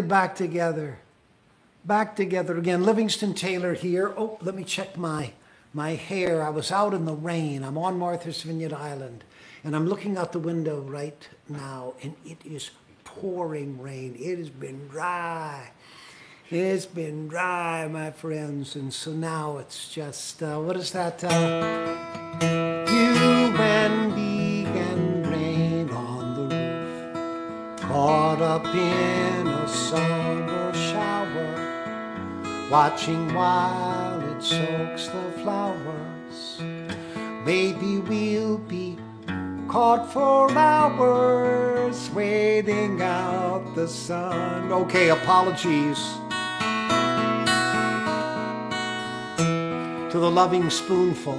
Back together. Back together again. Livingston Taylor here. Oh, let me check my hair. I was out in the rain. I'm on Martha's Vineyard Island. And I'm looking out the window right now. And it is pouring rain. It has been dry. It's been dry, my friends. And so now it's just, what is that? You and me and rain on the roof. Caught up in a summer shower, watching while it soaks the flowers. Maybe we'll be caught for hours, waiting out the sun. Okay, apologies to the loving spoonful.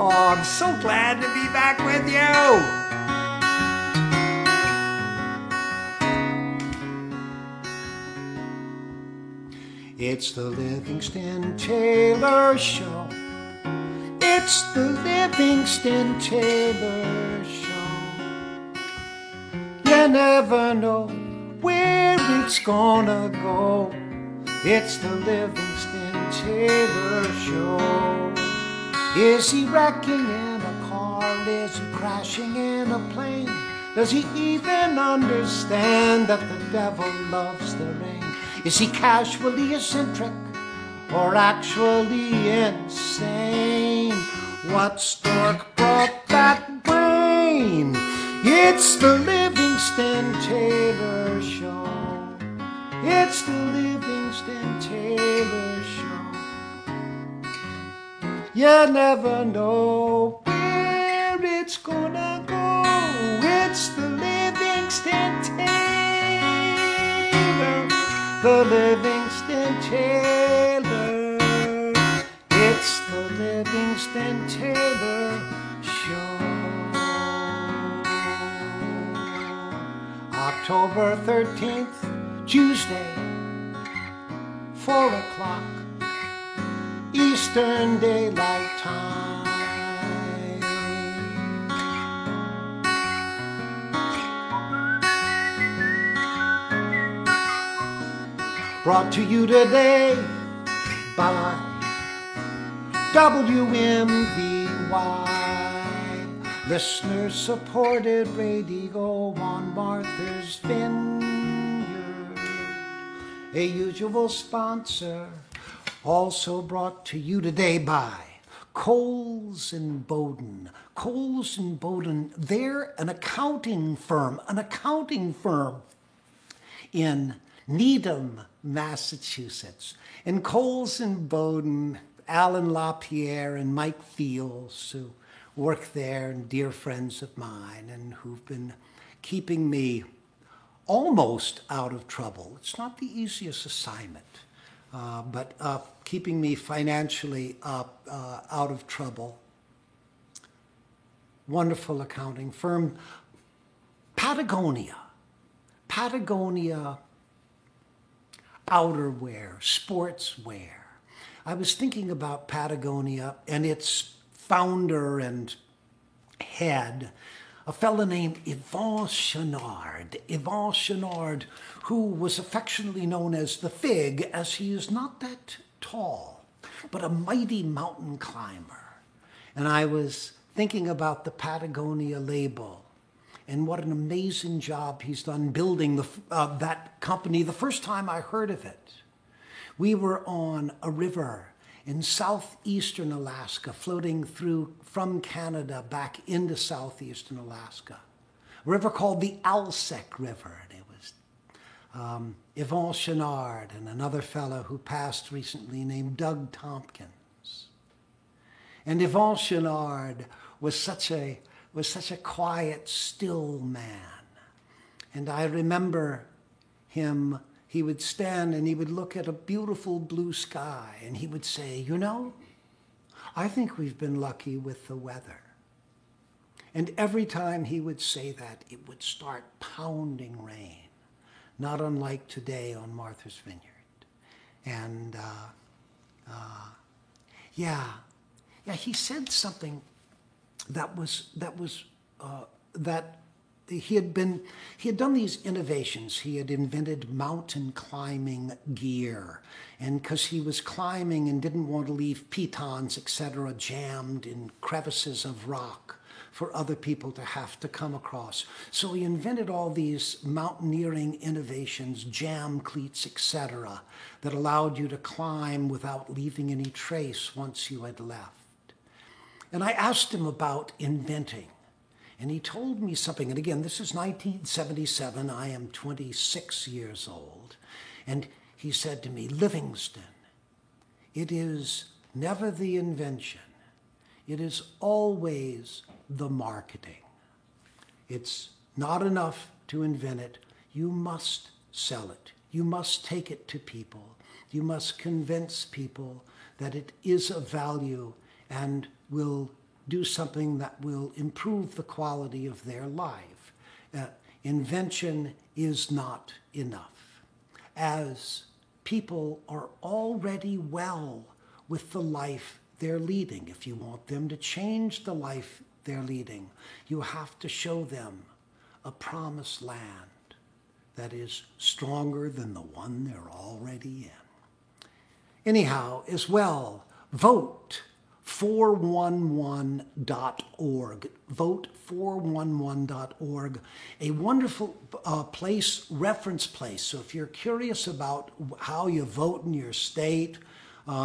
Oh, I'm so glad to be back with you. It's the Livingston Taylor Show. It's the Livingston Taylor Show. You never know where it's gonna go. It's the Livingston Taylor Show. Is he wrecking in a car? Is he crashing in a plane? Does he even understand that the devil loves the rain? Is he casually eccentric or actually insane? What stork brought that rain? It's the Livingston Taylor Show. It's the Livingston Taylor Show. You never know where it's gonna go. It's the Livingston Taylor. The Livingston Taylor. It's the Livingston Taylor Show. October 13th, Tuesday, 4 o'clock. Eastern Daylight Time. Brought to you today by WMVY, listener-supported radio on Martha's Vineyard, a usual sponsor. Also brought to you today by Coles and Bowden. Coles and Bowden, they're an accounting firm in Needham, Massachusetts. And Coles and Bowden, Alan LaPierre and Mike Fields, who work there, and dear friends of mine, and who've been keeping me almost out of trouble. It's not the easiest assignment. But keeping me financially out of trouble. Wonderful accounting firm. Patagonia outerwear, sportswear. I was thinking about Patagonia and its founder and head, a fellow named Yvon Chouinard. Yvon Chouinard, who was affectionately known as the Fig, as he is not that tall, but a mighty mountain climber. And I was thinking about the Patagonia label and what an amazing job he's done building that company. The first time I heard of it, we were on a river in southeastern Alaska, floating through from Canada back into southeastern Alaska. A river called the Alsek River. And it was Yvon Chouinard and another fellow who passed recently named Doug Tompkins. And Yvon Chouinard was such a quiet, still man. And I remember him. He would stand and he would look at a beautiful blue sky and he would say, you know, I think we've been lucky with the weather. And every time he would say that, it would start pounding rain. not unlike today on Martha's Vineyard. And Yeah, yeah. He said something that that he had done these innovations. He had invented mountain climbing gear, and because he was climbing and didn't want to leave pitons, etc., jammed in crevices of rock for other people to have to come across. So he invented all these mountaineering innovations, jam cleats, etc., that allowed you to climb without leaving any trace once you had left. And I asked him about inventing. And he told me something, and again, this is 1977, I am 26 years old. And he said to me, Livingston, it is never the invention. It is always the marketing. It's not enough to invent it. You must sell it. You must take it to people. You must convince people that it is of value and will do something that will improve the quality of their life. Invention is not enough, as people are already well with the life they're leading. If you want them to change the life they're leading, you have to show them a promised land that is stronger than the one they're already in. Anyhow, as well, vote 411.org. Vote 411.org, a wonderful place, reference place. So if you're curious about how you vote in your state,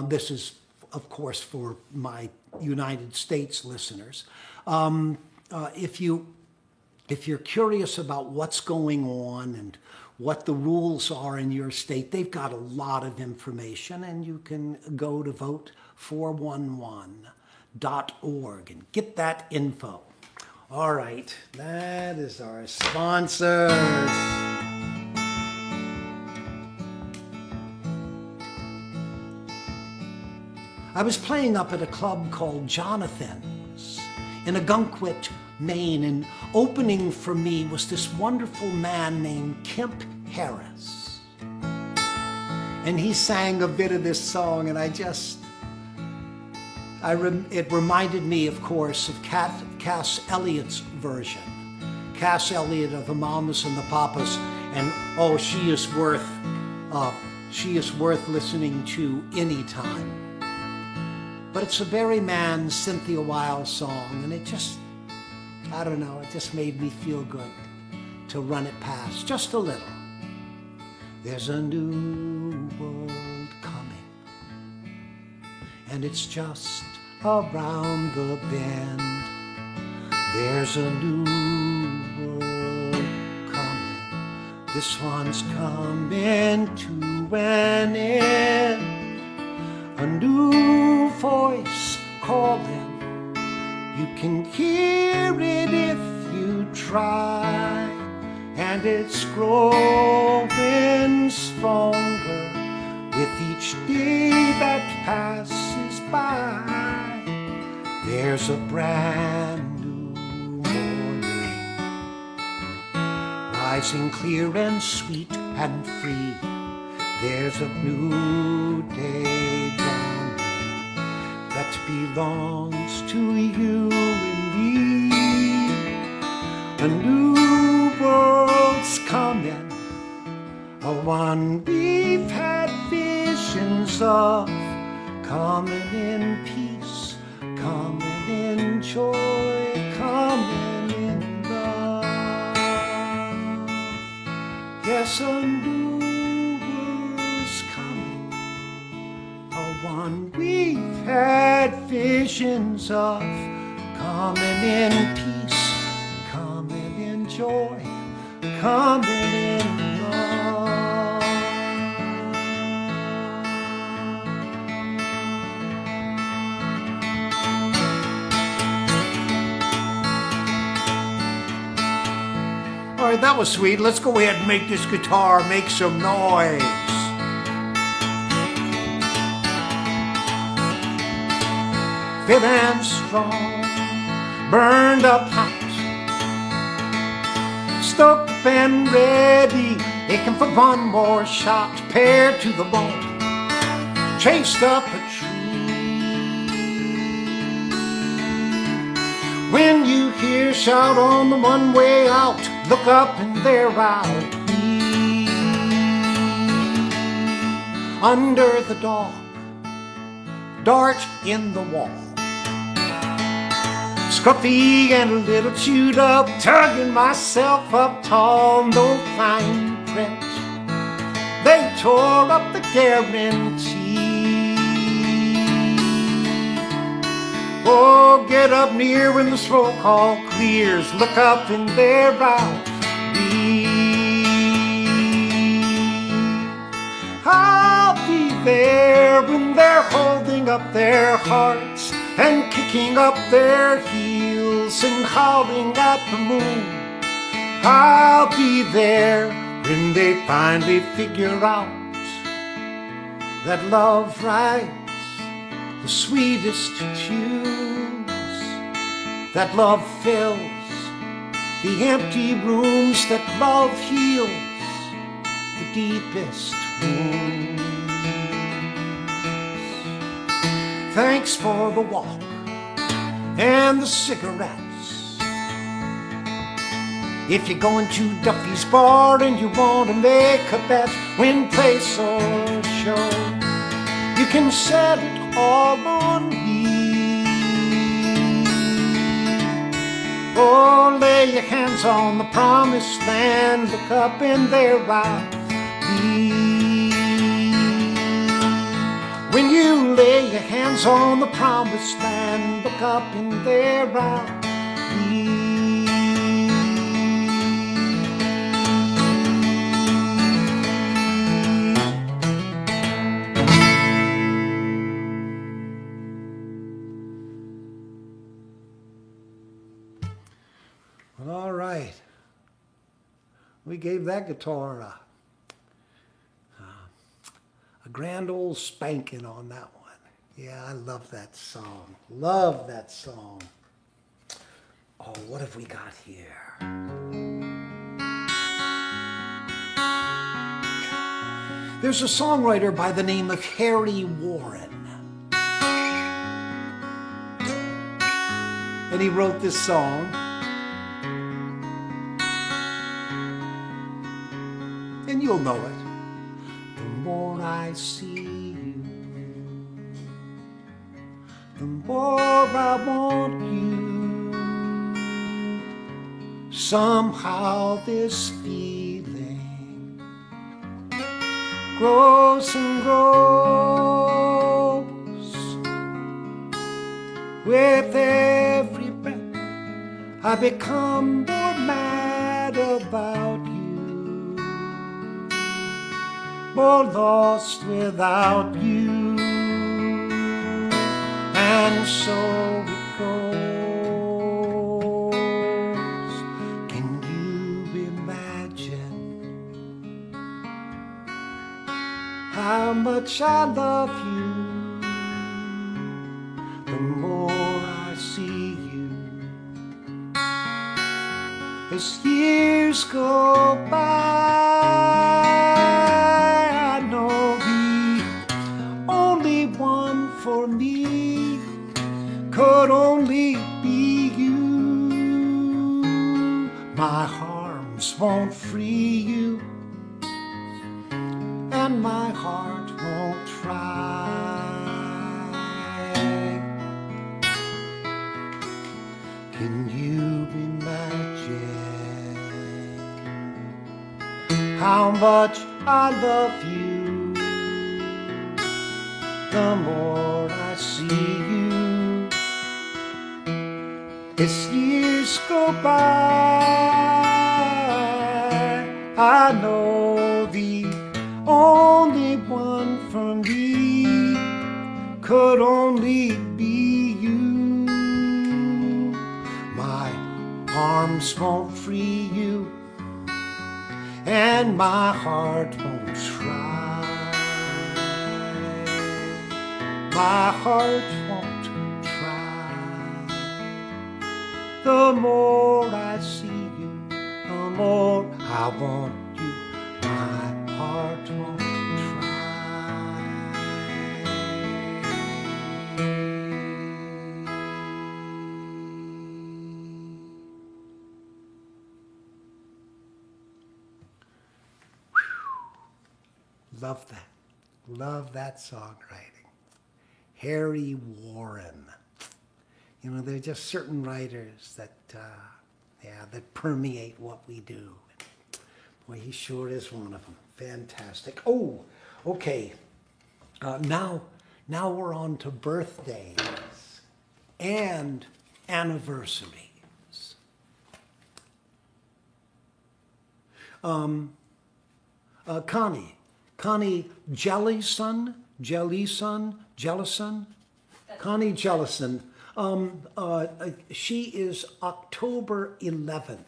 this is, of course, for my United States listeners. If you're curious about what's going on and what the rules are in your state, they've got a lot of information, and you can go to vote411.org and get that info. All right, that is our sponsors. I was playing up at a club called Jonathan's in Ogunquit, Maine, and opening for me was this wonderful man named Kemp Harris. And he sang a bit of this song, and it reminded me, of course, of Cass Elliott's version. Cass Elliott of the Mamas and the Papas, and oh, she is worth listening to anytime. But it's a Barry Mann, Cynthia Wild song, and it just, I don't know, it just made me feel good to run it past, just a little. There's a new world coming, and it's just around the bend. There's a new world coming, this one's coming to an end. A new voice calling, you can hear it if you try, and it's growing stronger with each day that passes by. There's a brand new morning, rising clear and sweet and free. There's a new day dawning that belongs to you and me. A new world's coming, a one we've had visions of, coming in peace, coming in joy, coming in love. Yes, a new world's coming, a one we've had visions of, coming in peace, coming in joy, coming in love. All right, that was sweet. Let's go ahead and make this guitar make some noise. Fit and strong, burned up hot, stuck and ready, aching for one more shot, paired to the bone, chased up a tree. When you hear shout on the one way out, look up and there I'll be. Under the dog, dart in the wall, scruffy and a little chewed up, tugging myself up tall. No fine print, they tore up the guarantee. Oh, get up near when the roll call clears, look up and there I'll be. I'll be there when they're holding up their hearts and kicking up their heels and howling at the moon. I'll be there when they finally figure out that love writes the sweetest tunes, that love fills the empty rooms, that love heals the deepest wounds. Thanks for the walk and the cigarettes. If you're going to Duffy's bar and you want to make a bet, win, place, or show, you can set it all on me. Oh, lay your hands on the promised land, look up and there I'll be. When you lay your hands on the promised land, look up and there I'll be. Well, all right. We gave that guitar a grand old spanking on that one. Yeah, I love that song. Love that song. Oh, what have we got here? There's a songwriter by the name of Harry Warren. And he wrote this song. And you'll know it. The more I see you, the more I want you. Somehow this feeling grows and grows. With every breath I become more mad about you, more lost without you. And so it goes. Can you imagine how much I love you? The more I see you, as years go by, for me could only be you. My arms won't free you, and my heart won't try. Can you imagine how much I love you? The more I see you, as years go by, I know the only one for me could only be you. My arms won't free you, and my heart won't try. My heart won't try. The more I see you, the more I want you. My heart won't try. Love that. Love that songwriting. Harry Warren. You know, there are just certain writers that, that permeate what we do. Boy, he sure is one of them. Fantastic. Oh, okay. Now we're on to birthdays and anniversaries. Connie Jellison, Connie Jellison. She is October 11th.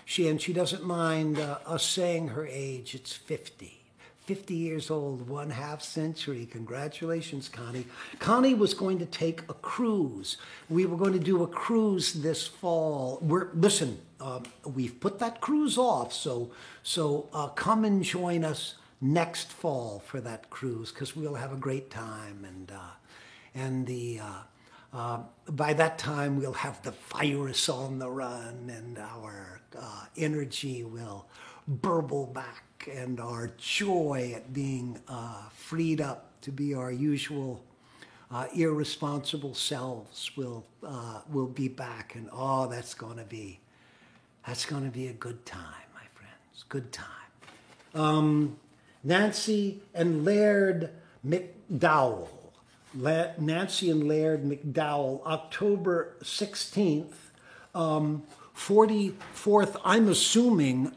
She doesn't mind us saying her age. It's 50. 50 years old, 1/2 century. Congratulations, Connie. Connie was going to take a cruise. We were going to do a cruise this fall. We've put that cruise off, so come and join us next fall for that cruise, because we'll have a great time, by that time we'll have the virus on the run, and our energy will burble back, and our joy at being freed up to be our usual irresponsible selves will be back, and that's going to be a good time, my friends. Good time. Nancy and Laird McDowell. Nancy and Laird McDowell, October 16th, 44th, I'm assuming,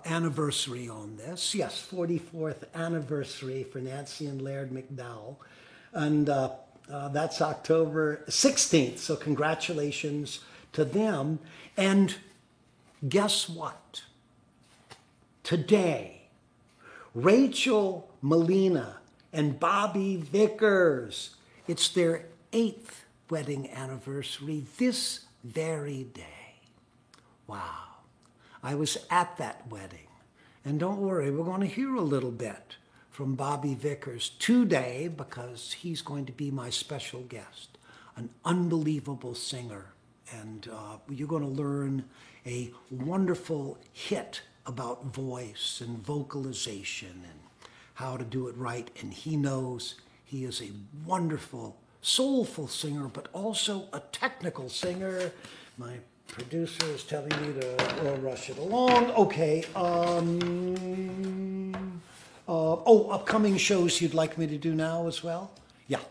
anniversary on this. Yes, 44th anniversary for Nancy and Laird McDowell. And that's October 16th, so congratulations to them. And guess what? Today, Rachel Molina and Bobby Vickers, it's their 8th wedding anniversary this very day. Wow. I was at that wedding. And don't worry, we're going to hear a little bit from Bobby Vickers today, because he's going to be my special guest, an unbelievable singer. And you're going to learn a wonderful hit about voice and vocalization and how to do it right. And he knows. He is a wonderful, soulful singer, but also a technical singer. My producer is telling me to rush it along. Okay. Upcoming shows you'd like me to do now as well? Yeah.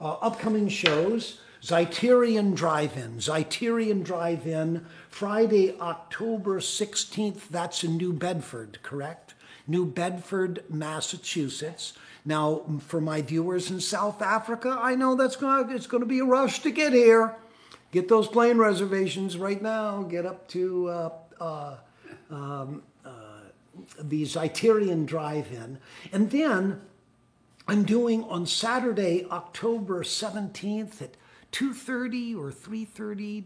Upcoming shows. Zeiterion Drive-In, Friday, October 16th. That's in New Bedford, correct? New Bedford, Massachusetts. Now, for my viewers in South Africa, I know it's going to be a rush to get here. Get those plane reservations right now. Get up to the Zeiterion Drive-In. And then I'm doing on Saturday, October 17th at 2:30 or 3:30.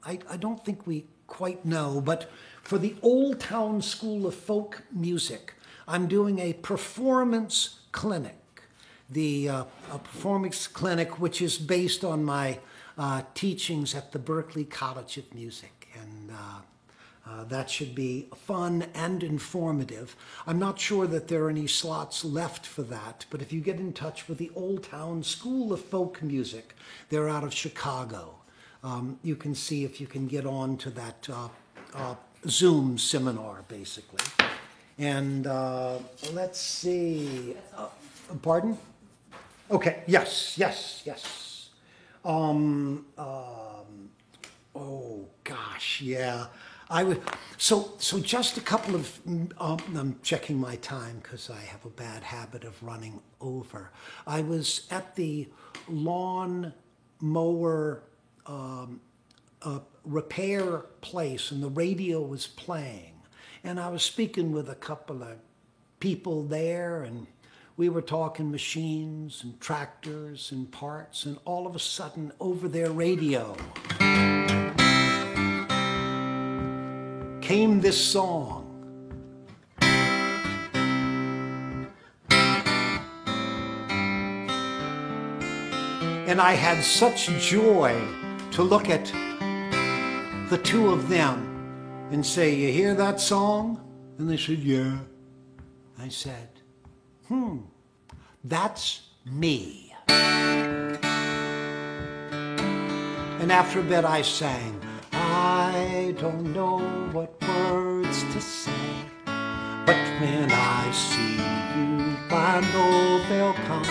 I don't think we quite know, but for the Old Town School of Folk Music, I'm doing a performance clinic. A performance clinic which is based on my teachings at the Berklee College of Music, and that should be fun and informative. I'm not sure that there are any slots left for that, but if you get in touch with the Old Town School of Folk Music, they're out of Chicago. You can see if you can get on to that Zoom seminar, basically. And let's see. Pardon? Okay. Yes. Oh gosh, yeah. So just a couple of. I'm checking my time because I have a bad habit of running over. I was at the lawn mower repair place, and the radio was playing, and I was speaking with a couple of people there, and we were talking machines and tractors and parts, and all of a sudden, over their radio came this song. And I had such joy to look at the two of them and say, "You hear that song?" And they said, "Yeah." I said, That's me. And after a bit I sang, I don't know what words to say, but when I see you, I know they'll come.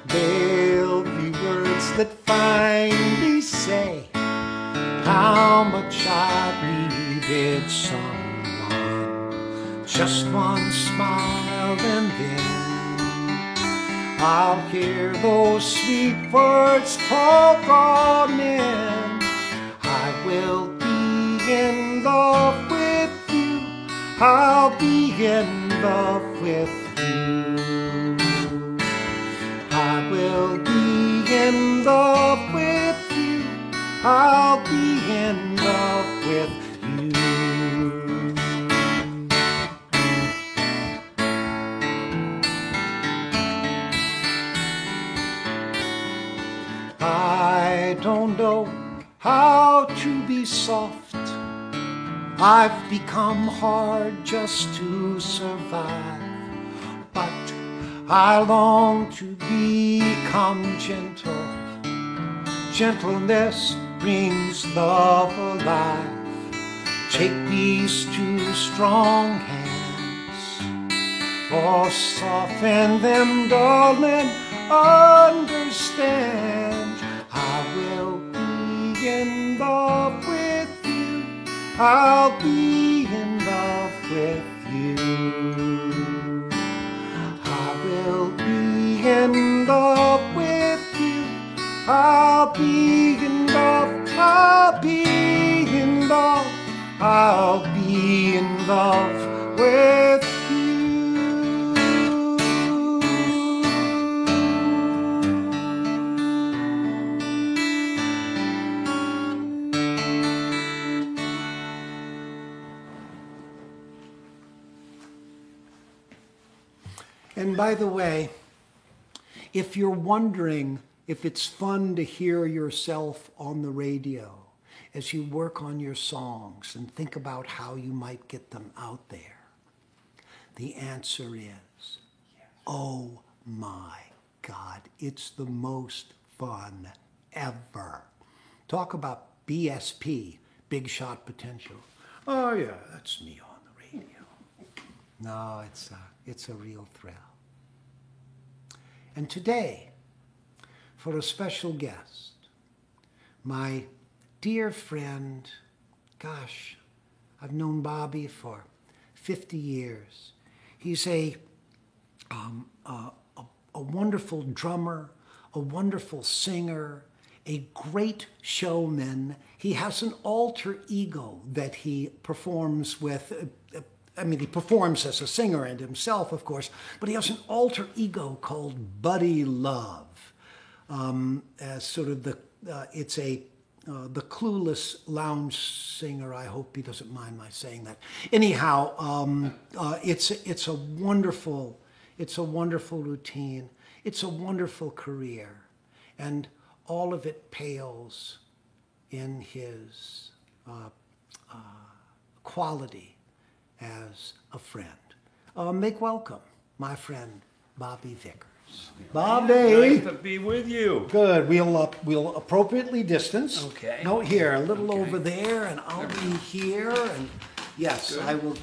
They'll be words that finally say how much I needed someone. Just one smile and then I'll hear those sweet words spoken in. I will be in love with you. I'll be in love with you. I will be in love with you. I'll be in love with you. I don't know how to be soft. I've become hard just to survive. But I long to become gentle. Gentleness brings love alive. Take these two strong hands, oh, soften them, darling, understand. I will be in love with you. I'll be in love with you. I will be in love with you. I'll be in love. I'll be in love. I'll be in love with you. And by the way, if you're wondering if it's fun to hear yourself on the radio as you work on your songs and think about how you might get them out there, the answer is, oh my God, it's the most fun ever. Talk about BSP, Big Shot Potential. Oh yeah, that's me on the radio. No, it's a real thrill. And today, for a special guest, my dear friend, gosh, I've known Bobby for 50 years. He's a wonderful drummer, a wonderful singer, a great showman. He has an alter ego that he performs with. I mean, he performs as a singer and himself, of course, but he has an alter ego called Buddy Love. As sort of the clueless lounge singer. I hope he doesn't mind my saying that. Anyhow, it's a wonderful routine. It's a wonderful career, and all of it pales in his quality as a friend. Make welcome my friend Bobby Vickers. Bobby, nice to be with you. Good. We'll appropriately distance. Okay. No, here a little over there, and I'll be here. And yes, Good.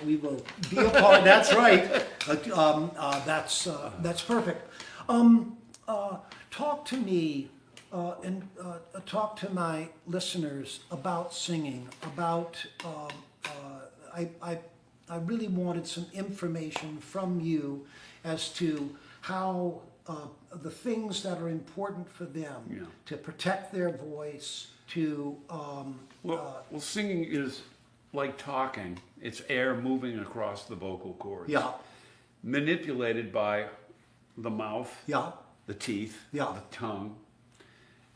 We will be apart. That's right. That's perfect. Talk to me and talk to my listeners about singing. About I really wanted some information from you as to how the things that are important for them to protect their voice, to Well, singing is like talking. It's air moving across the vocal cords. Yeah. Manipulated by the mouth, Yeah. the teeth, Yeah. the tongue,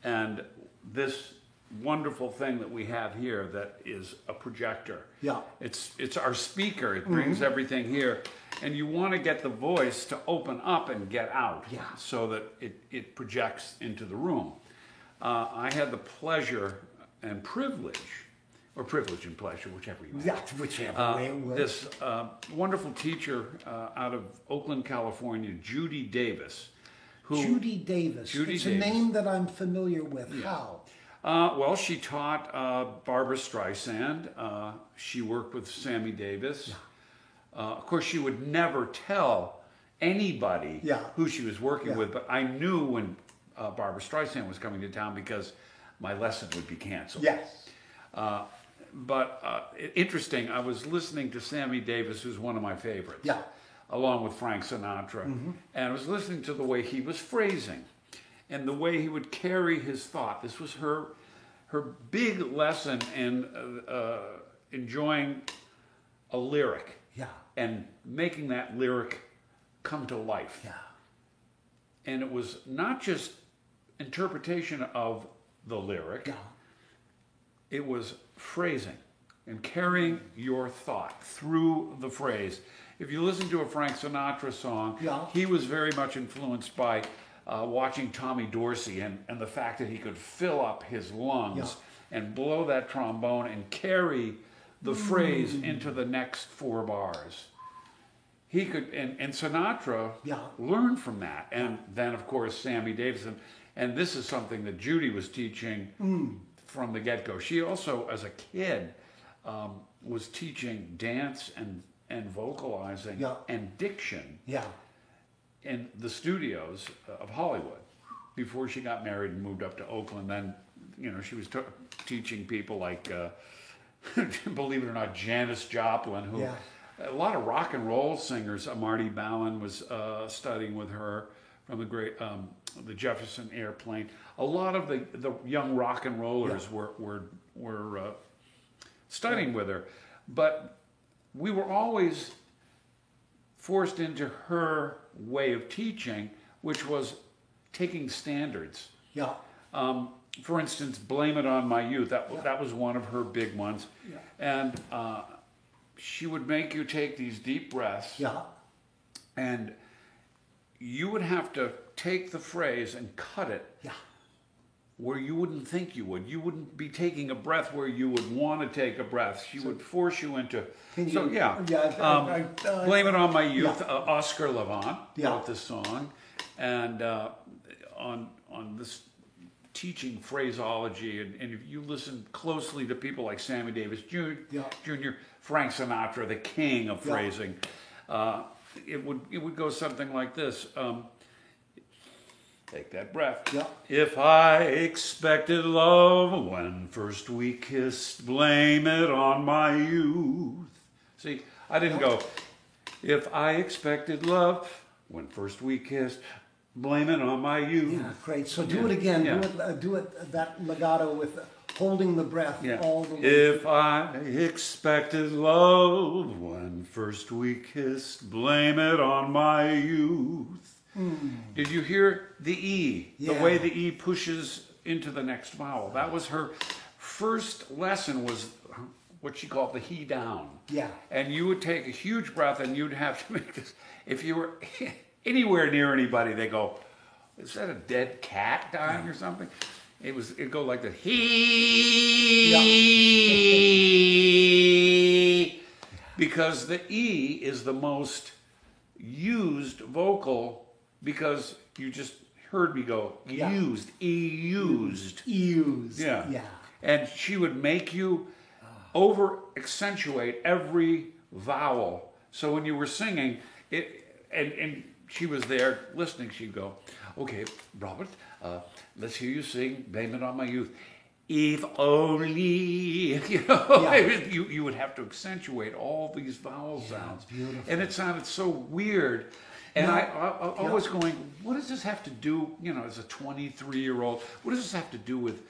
and this wonderful thing that we have here that is a projector. Yeah. It's our speaker. It brings everything here. And you want to get the voice to open up and get out so that it projects into the room. I had the pleasure and privilege or privilege and pleasure, whichever you want. Yeah, whichever way it was. This wonderful teacher out of Oakland, California, Judy Davis. Judy Davis. Judy it's Davis. a name that I'm familiar with. How? Well, she taught Barbara Streisand. She worked with Sammy Davis. Of course, she would never tell anybody who she was working with, but I knew when Barbara Streisand was coming to town because my lesson would be canceled. Yes. But interesting, I was listening to Sammy Davis, who's one of my favorites, along with Frank Sinatra, and I was listening to the way he was phrasing and the way he would carry his thought. This was her big lesson in enjoying a lyric and making that lyric come to life. And it was not just interpretation of the lyric, it was phrasing and carrying your thought through the phrase. If you listen to a Frank Sinatra song, he was very much influenced by watching Tommy Dorsey and the fact that he could fill up his lungs and blow that trombone and carry the phrase into the next 4 bars. He could, and Sinatra learned from that. And then, of course, Sammy Davis. And this is something that Judy was teaching from the get-go. She also, as a kid, was teaching dance and vocalizing and diction in the studios of Hollywood before she got married and moved up to Oakland. Then, you know, she was teaching people like, believe it or not, Janis Joplin, who a lot of rock and roll singers. Marty Balin was studying with her from the great the Jefferson Airplane. A lot of the young rock and rollers were studying with her, but we were always forced into her way of teaching, which was taking standards. For instance, "Blame It on My Youth." That was one of her big ones, and she would make you take these deep breaths, and you would have to take the phrase and cut it where you wouldn't think you would. You wouldn't be taking a breath where you would want to take a breath. She would force you into. "Blame It on My Youth." Oscar Levant wrote the song, and on this teaching phraseology, and if you listen closely to people like Sammy Davis Jr., Frank Sinatra, the king of phrasing, it would go something like this. Take that breath. If I expected love when first we kissed, blame it on my youth. See, I didn't go, if I expected love when first we kissed, blame it on my youth. Yeah, great. So do it again. Do it that legato with holding the breath all the way. If I expected love when first we kissed, blame it on my youth. Did you hear the E? The way the E pushes into the next vowel. That was her first lesson, was what she called the he down. And you would take a huge breath and you'd have to make this. If you were anywhere near anybody, they go, "Is that a dead cat dying or something?" It'd go like the he, because the E is the most used vocal, because you just heard me go used, used. And she would make you over accentuate every vowel. So when you were singing it, and she was there listening, she'd go, "Okay, Robert, let's hear you sing 'Blame It on My Youth.' If only," you would have to accentuate all these vowel sounds. And it sounded so weird. And I was going, what does this have to do, as a 23-year-old, what does this have to do with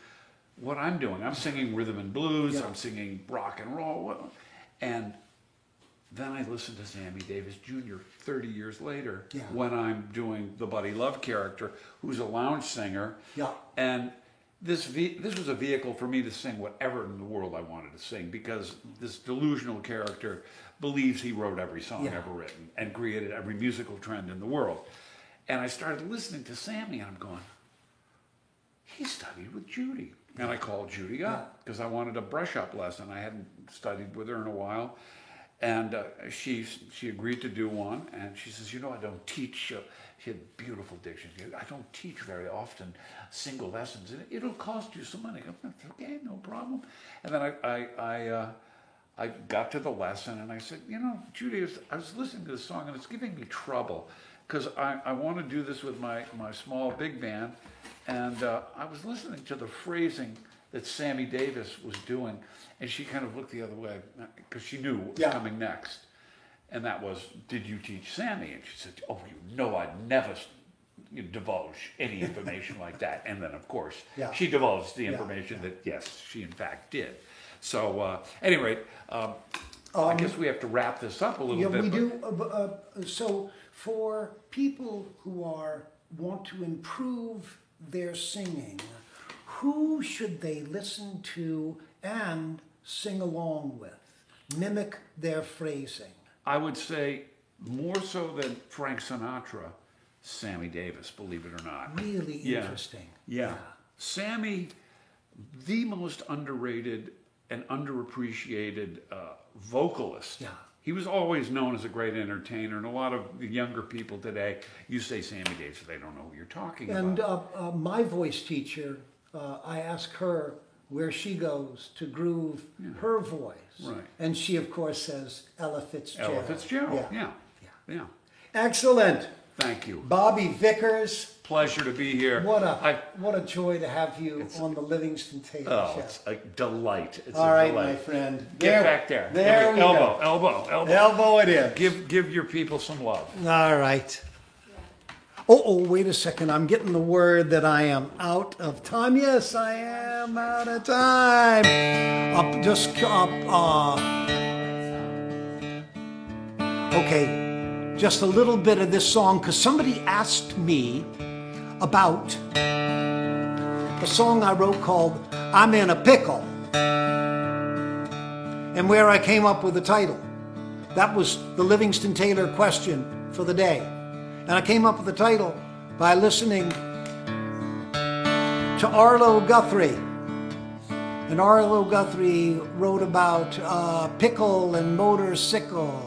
what I'm doing? I'm singing rhythm and blues, I'm singing rock and roll. And then I listened to Sammy Davis Jr. 30 years later when I'm doing the Buddy Love character, who's a lounge singer. And this was a vehicle for me to sing whatever in the world I wanted to sing, because this delusional character believes he wrote every song ever written and created every musical trend in the world. And I started listening to Sammy, and I'm going, he studied with Judy. And I called Judy up because I wanted a brush-up lesson. I hadn't studied with her in a while. And she agreed to do one. And she says, I don't teach. She had beautiful diction. I don't teach very often single lessons. It'll cost you some money. I said, okay, no problem. And then I got to the lesson and I said, Judy, I was listening to this song and it's giving me trouble because I want to do this with my small big band. And I was listening to the phrasing that Sammy Davis was doing, and she kind of looked the other way because she knew what was coming next. And that was, did you teach Sammy? And she said, oh, I'd never divulge any information like that. And then, of course, she divulged the information that, yes, she in fact did. So, anyway, I guess we have to wrap this up a little bit. Yeah, we do. So, for people who want to improve their singing, who should they listen to and sing along with? Mimic their phrasing. I would say more so than Frank Sinatra, Sammy Davis, believe it or not. Really interesting. Yeah. Sammy, the most underrated and underappreciated vocalist. Yeah. He was always known as a great entertainer, and a lot of the younger people today, you say Sammy Davis, they don't know who you're talking about. And my voice teacher, I ask her where she goes to groove her voice. Right. And she, of course, says Ella Fitzgerald. Ella Fitzgerald, yeah. Excellent. Thank you. Bobby Vickers. Pleasure to be here. What a joy to have you on the Livingston Taylor Show. It's a delight. It's All right, delight. my friend. Get back there. There we go. Elbow it is. Give your people some love. All right. Oh, wait a second. I'm getting the word that I am out of time. Yes, I am out of time. Okay. Just a little bit of this song, because somebody asked me about a song I wrote called I'm in a Pickle, and where I came up with the title. That was the Livingston Taylor question for the day. And I came up with the title by listening to Arlo Guthrie. And Arlo Guthrie wrote about pickle and motorcycle.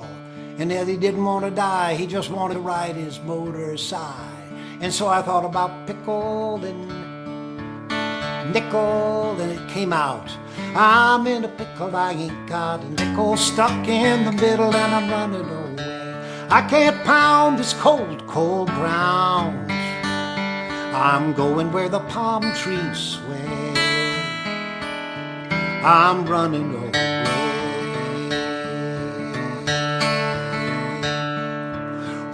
And that he didn't want to die, he just wanted to ride his motorcycle. And so I thought about pickle and nickel, and it came out. I'm in a pickle, I ain't got a nickel, stuck in the middle and I'm running away. I can't pound this cold, cold ground. I'm going where the palm trees sway. I'm running away.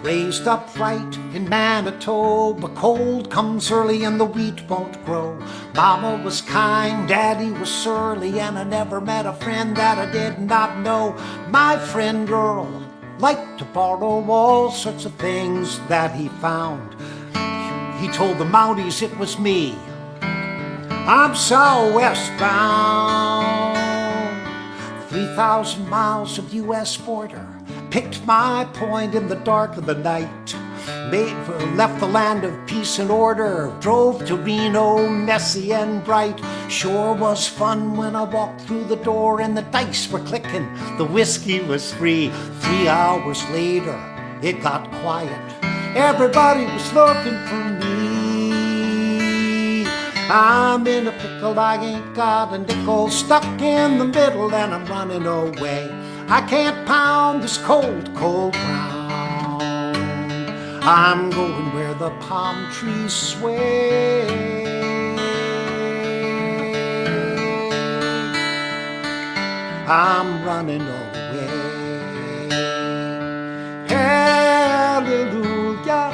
Raised upright in Manitoba, cold comes early and the wheat won't grow. Mama was kind, Daddy was surly, and I never met a friend that I did not know. My friend Earl liked to borrow all sorts of things that he found. He told the Mounties it was me. I'm southwestbound, 3,000 miles of U.S. border. Picked my point in the dark of the night. Left the land of peace and order. Drove to Reno, messy and bright. Sure was fun when I walked through the door and the dice were clicking. The whiskey was free. 3 hours later, it got quiet. Everybody was looking for me. I'm in a pickle, I ain't got a nickel, stuck in the middle and I'm running away. I can't pound this cold, cold ground. I'm going where the palm trees sway. I'm running away. Hallelujah,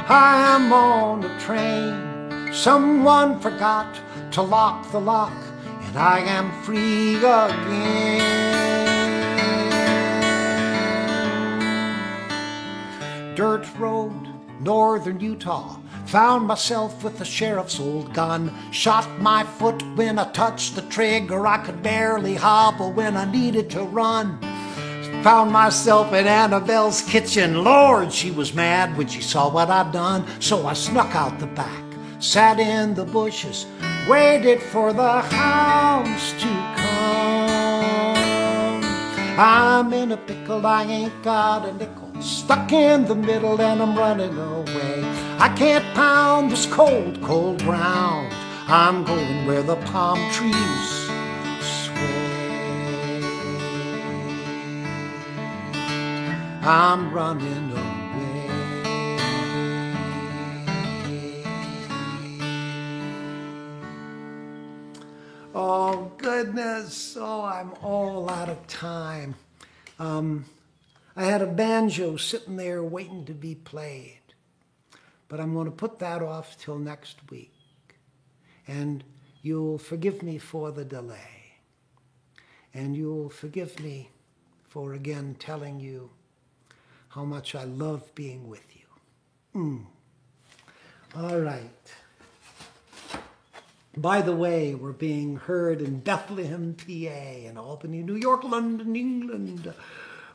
I am on a train. Someone forgot to lock the lock, and I am free again. Dirt road, northern Utah. Found myself with the sheriff's old gun. Shot my foot when I touched the trigger. I could barely hobble when I needed to run. Found myself in Annabelle's kitchen. Lord, she was mad when she saw what I'd done. So I snuck out the back, sat in the bushes, waited for the hounds to come. I'm in a pickle, I ain't got a nickel, stuck in the middle and I'm running away. I can't pound this cold, cold ground. I'm going where the palm trees sway. I'm running away. Oh, goodness. Oh, I'm all out of time. I had a banjo sitting there waiting to be played, but I'm going to put that off till next week. And you'll forgive me for the delay. And you'll forgive me for again telling you how much I love being with you. All right. By the way, we're being heard in Bethlehem, PA, in Albany, New York, London, England,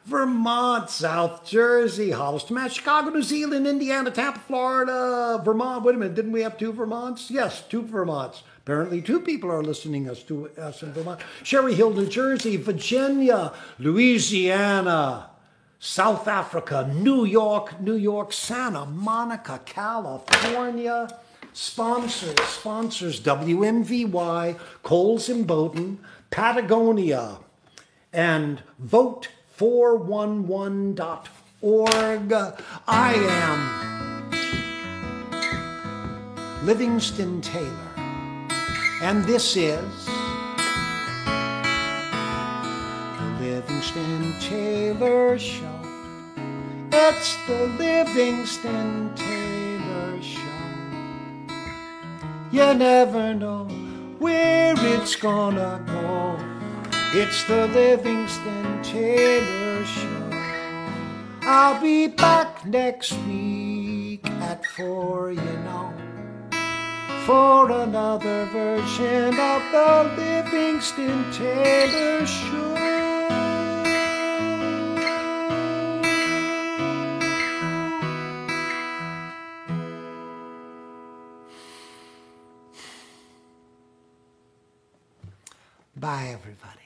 Vermont, South Jersey, Holliston, Mass, Chicago, New Zealand, Indiana, Tampa, Florida, Vermont. Wait a minute, didn't we have 2 Vermonts? Yes, 2 Vermonts. Apparently 2 people are listening to us in Vermont. Cherry Hill, New Jersey, Virginia, Louisiana, South Africa, New York, Santa Monica, California. Sponsors, WMVY, Coles and Bowdoin, Patagonia, and vote411.org. I am Livingston Taylor, and this is the Livingston Taylor Show. It's the Livingston Taylor Show. You never know where it's gonna go. It's the Livingston Taylor Show. I'll be back next week at 4, you know, for another version of the Livingston Taylor Show. Bye, everybody.